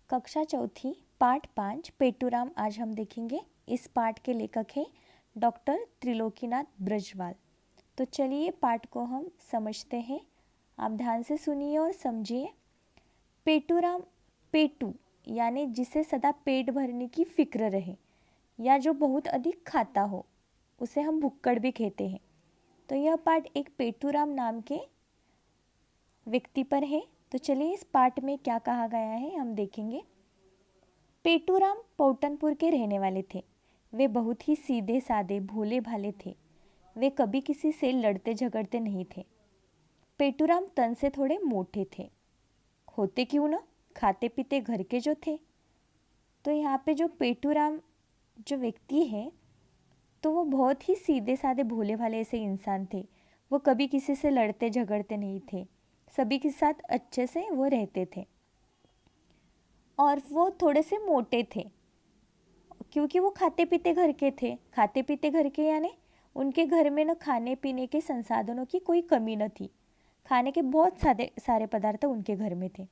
कक्षा चौथी पाठ 5 पेटूराम आज हम देखेंगे। इस पाठ के लेखक हैं डॉक्टर त्रिलोकीनाथ ब्रजवाल। तो चलिए पाठ को हम समझते हैं। आप ध्यान से सुनिए और समझिए। पेटूराम, पेटू यानी जिसे सदा पेट भरने की फिक्र रहे या जो बहुत अधिक खाता हो, उसे हम भुक्कड़ भी कहते हैं। तो यह पाठ एक पेटूराम नाम के व्यक्ति पर है। तो चलिए इस पाठ में क्या कहा गया है हम देखेंगे। पेटूराम पौटनपुर के रहने वाले थे। वे बहुत ही सीधे साधे भोले भाले थे। वे कभी किसी से लड़ते झगड़ते नहीं थे। पेटूराम तन से थोड़े मोटे थे, होते क्यों न, खाते पीते घर के जो थे। तो यहाँ पे जो पेटूराम जो व्यक्ति है, तो वो बहुत ही सीधे साधे भोले भाले ऐसे इंसान थे। वो कभी किसी से लड़ते झगड़ते नहीं थे, सभी के साथ अच्छे से वो रहते थे। और वो थोड़े से मोटे थे क्योंकि वो खाते पीते घर के थे। खाते पीते घर के यानी उनके घर में न खाने पीने के संसाधनों की कोई कमी न थी। खाने के बहुत सारे पदार्थ उनके घर में थे।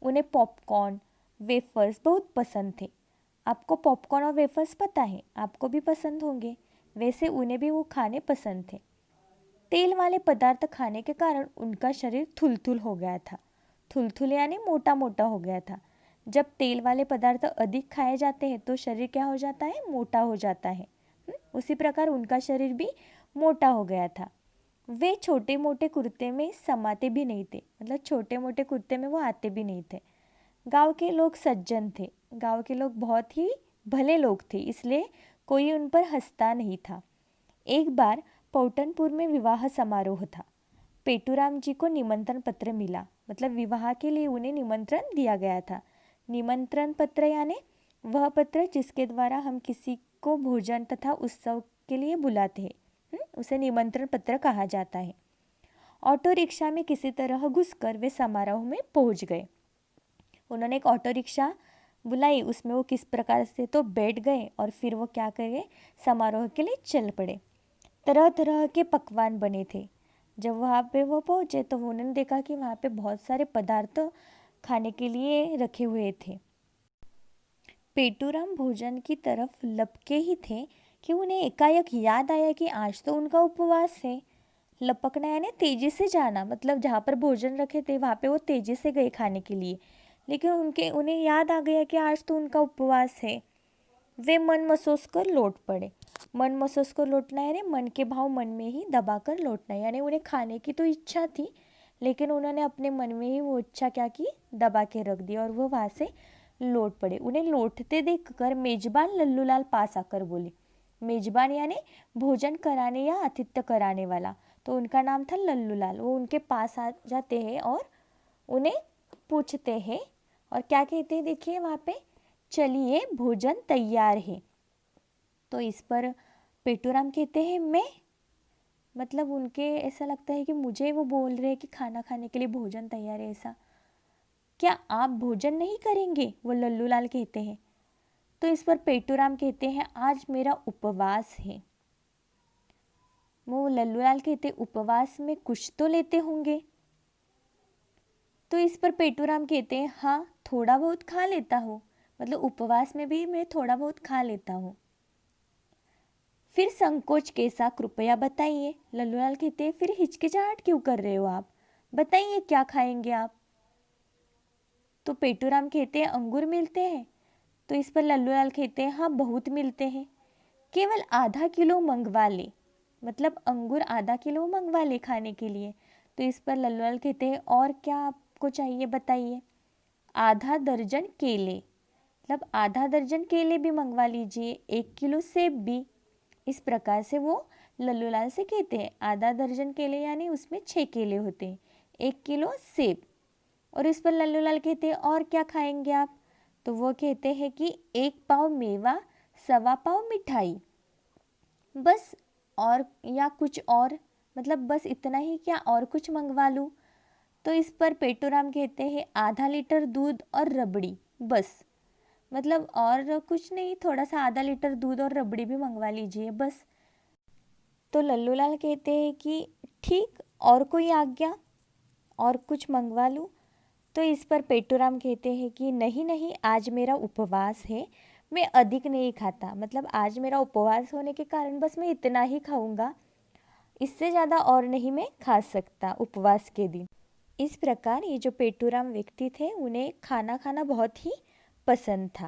उन्हें पॉपकॉर्न, वेफर्स बहुत पसंद थे। आपको पॉपकॉर्न और वेफर्स पता है, आपको भी पसंद होंगे। वैसे उन्हें भी वो खाने पसंद थे। तेल वाले पदार्थ खाने के कारण उनका शरीर थुलथुल हो गया था। थुलथुल यानी मोटा मोटा हो गया था। जब तेल वाले पदार्थ अधिक खाए जाते हैं तो शरीर क्या हो जाता है, मोटा हो जाता है। उसी प्रकार उनका शरीर भी मोटा हो गया था। वे छोटे मोटे कुर्ते में समाते भी नहीं थे, मतलब छोटे मोटे कुर्ते में वो आते भी नहीं थे। गांव के लोग सज्जन थे। गांव के लोग बहुत ही भले लोग थे, इसलिए कोई उन पर हंसता नहीं था। एक बार पौटनपुर में विवाह समारोह था। पेटूराम जी को निमंत्रण पत्र मिला, मतलब विवाह के लिए उन्हें निमंत्रण दिया गया था। निमंत्रण पत्र यानी वह पत्र जिसके द्वारा हम किसी को भोजन तथा उत्सव के लिए बुलाते हैं, उसे निमंत्रण पत्र कहा जाता है। ऑटो रिक्शा में किसी तरह घुसकर वे समारोह में पहुंच गए। उन्होंने एक ऑटो रिक्शा बुलाई, उसमें वो किस प्रकार से तो बैठ गए और फिर वो क्या कर गए, समारोह के लिए चल पड़े। तरह तरह के पकवान बने थे। जब वहाँ पे वो पहुँचे तो उन्होंने देखा कि वहाँ पे बहुत सारे पदार्थ खाने के लिए रखे हुए थे। पेटूराम भोजन की तरफ लपके ही थे कि उन्हें एकाएक याद आया कि आज तो उनका उपवास है। लपकना यानी तेजी से जाना, मतलब जहाँ पर भोजन रखे थे वहाँ पे वो तेजी से गए खाने के लिए, लेकिन उन्हें याद आ गया कि आज तो उनका उपवास है। वे मन मसोस कर लौट पड़े। मन मसोस कर लौटना यानी मन के भाव मन में ही दबा कर लौटना, यानी उन्हें खाने की तो इच्छा थी, लेकिन उन्होंने अपने मन में ही वो इच्छा क्या की, दबा के रख दी और वो वहाँ से लौट पड़े। उन्हें लौटते देखकर मेजबान लल्लूलाल पास आकर बोले। मेजबान यानी भोजन कराने या आतिथ्य कराने वाला, तो उनका नाम था लल्लूलाल। वो उनके पास आ जाते हैं और उन्हें पूछते हैं और क्या कहते हैं, देखिए वहाँ पे, चलिए भोजन तैयार है। तो इस पर पेटूराम कहते हैं मैं, मतलब उनके ऐसा लगता है कि मुझे वो बोल रहे हैं कि खाना खाने के लिए भोजन तैयार है। ऐसा, क्या आप भोजन नहीं करेंगे, वो लल्लूलाल कहते हैं। तो इस पर पेटूराम कहते हैं आज मेरा उपवास है। वो लल्लूलाल कहते उपवास में कुछ तो लेते होंगे। तो इस पर पेटूराम कहते हैं हाँ, थोड़ा बहुत खा लेता हूँ, मतलब उपवास में भी मैं थोड़ा बहुत खा लेता हूँ। फिर संकोच कैसा, कृपया बताइए। लल्लूलाल कहते हैं फिर हिचकिचाहट क्यों कर रहे हो आप, बताइए क्या खाएंगे आप। तो पेटूराम कहते हैं अंगूर मिलते हैं। तो इस पर लल्लूलाल कहते हैं हाँ बहुत मिलते हैं, केवल आधा किलो मंगवा ले, मतलब अंगूर आधा किलो मंगवा ले खाने के लिए। तो इस पर लल्लूलाल कहते हैं और क्या आपको चाहिए बताइए। आधा दर्जन केले, मतलब आधा दर्जन केले भी मंगवा लीजिए, 1 किलो सेब भी। इस प्रकार से वो लल्लूलाल से कहते हैं। आधा दर्जन केले यानी उसमें 6 केले होते हैं, 1 किलो सेब। और इस पर लल्लूलाल कहते हैं और क्या खाएंगे आप। तो वो कहते हैं कि 1 पाव मेवा, 1.25 पाव मिठाई, बस, और या कुछ और, मतलब बस इतना ही क्या और कुछ मंगवा लूँ। तो इस पर पेटूराम कहते हैं आधा लीटर दूध और रबड़ी, बस, मतलब और कुछ नहीं, थोड़ा सा आधा लीटर दूध और रबड़ी भी मंगवा लीजिए बस। तो लल्लूलाल कहते हैं कि ठीक, और कोई आज्ञा, और कुछ मंगवा लूँ। तो इस पर पेटूराम कहते हैं कि नहीं नहीं, आज मेरा उपवास है, मैं अधिक नहीं खाता। मतलब आज मेरा उपवास होने के कारण बस मैं इतना ही खाऊंगा, इससे ज़्यादा और नहीं मैं खा सकता उपवास के दिन। इस प्रकार ये जो पेटूराम व्यक्ति थे उन्हें खाना खाना बहुत ही पसंद था।